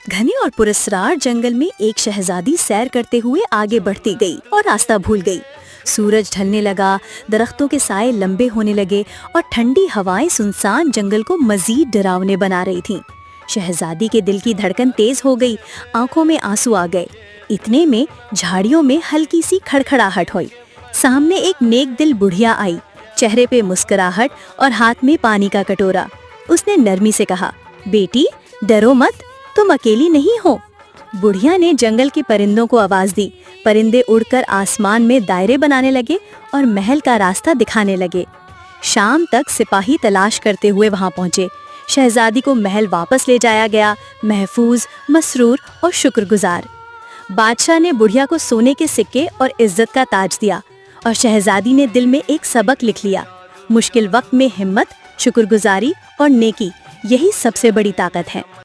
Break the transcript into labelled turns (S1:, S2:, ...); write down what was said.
S1: घने और पुरस्रार जंगल में एक शहजादी सैर करते हुए आगे बढ़ती गई और रास्ता भूल गई। सूरज ढलने लगा, दरख्तों के साए लंबे होने लगे और ठंडी हवाएं सुनसान जंगल को मजीद डरावने बना रही थीं। शहजादी के दिल की धड़कन तेज हो गई, आंखों में आंसू आ गए। इतने में झाड़ियों में हल्की सी खड़खड़ाहट हुई। सामने एक नेक दिल बुढ़िया आई, चेहरे पे मुस्कुराहट और हाथ में पानी का कटोरा। उसने नरमी से कहा, बेटी डरो मत, तुम अकेली नहीं हो। बुढ़िया ने जंगल के परिंदों को आवाज दी। परिंदे उड़कर आसमान में दायरे बनाने लगे और महल का रास्ता दिखाने लगे। शाम तक सिपाही तलाश करते हुए वहां पहुंचे। शहजादी को महल वापस ले जाया गया, महफूज, मसरूर और शुक्रगुजार। बादशाह ने बुढ़िया को सोने के सिक्के और इज्जत का ताज दिया और शहजादी ने दिल में एक सबक लिख लिया, मुश्किल वक्त में हिम्मत, शुक्रगुजारी और नेकी, यही सबसे बड़ी ताकत है।